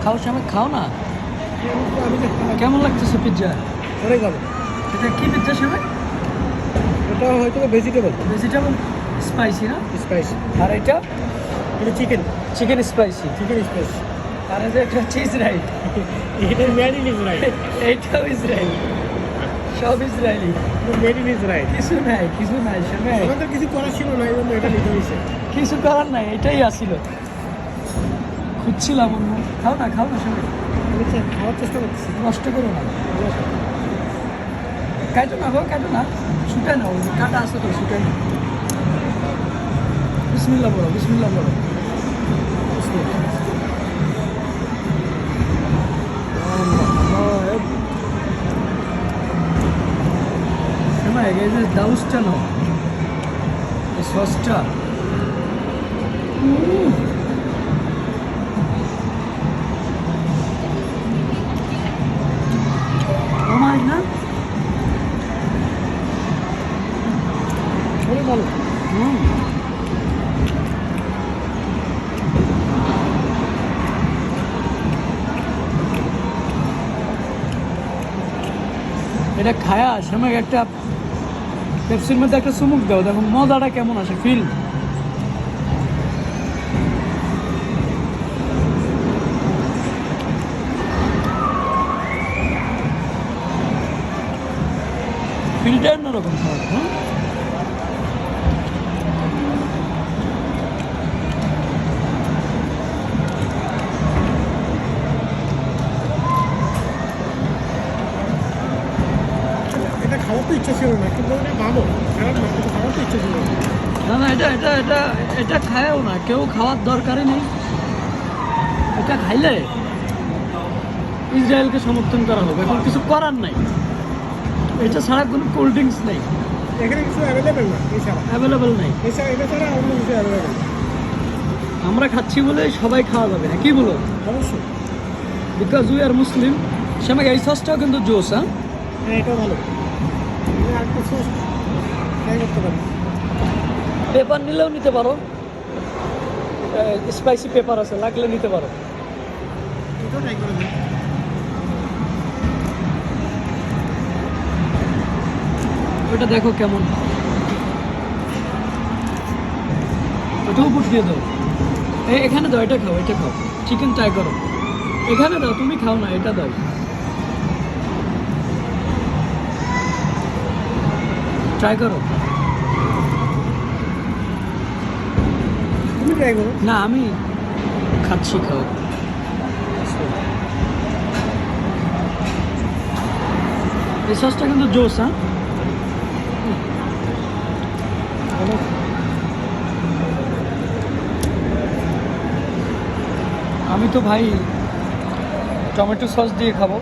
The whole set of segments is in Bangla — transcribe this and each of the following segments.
খাও শ্যামেক, খাও না। কেমন লাগতেছে পিৎজা? অনেক ভালো। এটা কি পিৎজা শ্যামেক? এটা হয়তো ভেজিটেবল স্পাইসি না? স্পাইসি। আর এটা এটা চিকেন স্পাইসি। Chicken spicy. আর এই যে একটা চিজ রাইট, এটা মেড ইন ইসরায়েল। এইটাও ইসরায়েলি, সব ইসরায়েলি। Made in Israel. কিছু নাই শ্যামেক, আমাদের কিছু করার ছিল না, এই জন্য এটা নিতে হয়েছে। কিছু করার নাই, এটাই আসিল। খুঁজছিলাম অন্য। খাও না শ্যামেক, আমি খাওয়ার চেষ্টা করছি। নষ্ট করো না। কাটো না গো, কাটো না, শুকায় না, কাটা আছে তো, শুকায় না। বিসমিল্লাহ বলো। এই যে দাউসটা নাও, এই সসটা। আমার না অনেক ভালো। এটা খায়া শ্যামেক একটা পেপসির মধ্যে একটা চুমুক দাও, দেখো মজাটা কেমন আসে, ফিলটা অন্যরকম খাওয়া। হ্যাঁ, এটা খাওয়ার তো ইচ্ছা ছিল না, কিন্তু এটা ভালো, খারাপ না, কিন্তু খাওয়ার তো ইচ্ছা ছিল না। না এটা খায়ও না কেউ, খাওয়ার দরকারই নেই। এটা খাইলে ইসরায়েলকে সমর্থন করা হবে, এখন কিছু করার নাই। এটা ছাড়া কোনো কোল্ড ড্রিঙ্কস নেই, এখানে কিছু অ্যাভেলেবেল না, এছাড়া অ্যাভেলেবল নেই। এটা ছাড়া অন্য কিছু অ্যাভেলেবেল। আমরা খাচ্ছি বলে সবাই খাওয়া যাবে না, কি বলো? অবশ্যই। বিকজ উই আর মুসলিম। শ্যামেক এই সসটাও কিন্তু জোস। হ্যাঁ, হ্যাঁ, এটাও ভালো। আর কিছু ট্রাই করতে পারি। পেপার নিলেও নিতে পারো, স্পাইসি পেপার আছে, লাগলে নিতে পারো। এটাও ট্রাই করে দিই। ওটা দেখো কেমন, ওটাও উপর দিয়ে দাও। এখানে দাও, এটা খাও, চিকেন ট্রাই করো। এখানে দাও, তুমি খাও না, এটা দাও, ট্রাই করো। তুমি ট্রাই করো। না আমি খাচ্ছি, খাও। এই সসটা কিন্তু জোস। হ্যাঁ, আমি তো ভাই টমেটো সস দিয়ে খাবো।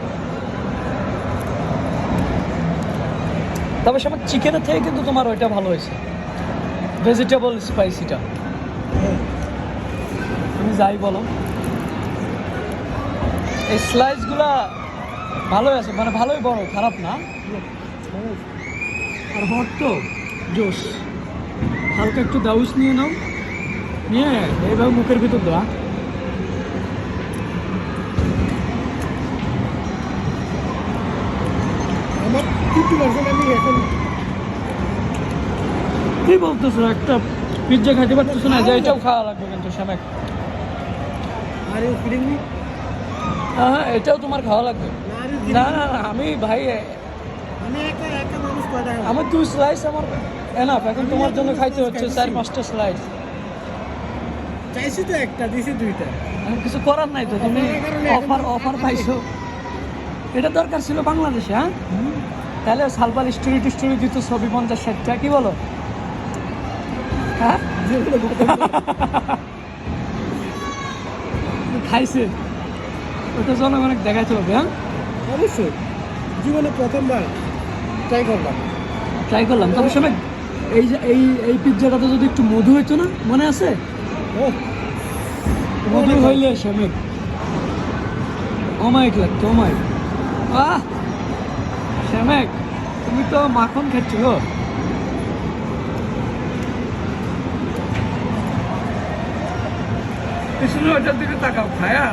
তবে সব চিকেনের থেকে কিন্তু তোমার ওইটা ভালো হয়েছে, ভেজিটেবল স্পাইসিটা। তুমি যাই বলো, এই স্লাইসগুলা ভালোই আছে, মানে ভালোই বড়, খারাপ না। আর হট তো জোস। হালকা একটু দাউস নিয়ে নাও, নিয়ে এইভাবে মুখের ভিতর দেওয়া। আমার 50% আমি এখন কি বলতেছো, একটা পিৎজা খাইতে পারতেছো না, যে এটাও খাওয়া লাগবে কিন্তু শ্যামেক। Are you feeling me? হ্যাঁ, এটাও তোমার খাওয়া লাগবে। না আমি ভাই, আমি একটা মানুষ কয়টা আমার 2 স্লাইস আমার এনাফ। এখন তোমার জন্য খাইতে হচ্ছে 4-5টা স্লাইস। চাইছি তো একটা, দিছি দুইটা। এখন কিছু করার নাই তো, তুমি অফার পাইছো। এটা দরকার ছিল বাংলাদেশে। হ্যাঁ, তাহলে সালপাল স্টোরি দিত, ছবি 50-60টা, কি বলো? হ্যাঁ, খাইছে ওটা জনগণকে দেখাইতে হবে। হ্যাঁ, অবশ্যই, জীবনে প্রথমবার ট্রাই করলাম। তবে সবাই এই যে এই পিৎজাটাতে যদি একটু মধু হইতো না, মনে আছে? মধু হইলে শ্যামেক অমায়িক লাগতো, অমায়িক। শ্যামেক তুমি তো মাখন খাচ্ছ গো। ওটার দিকে তাকাও, খায়া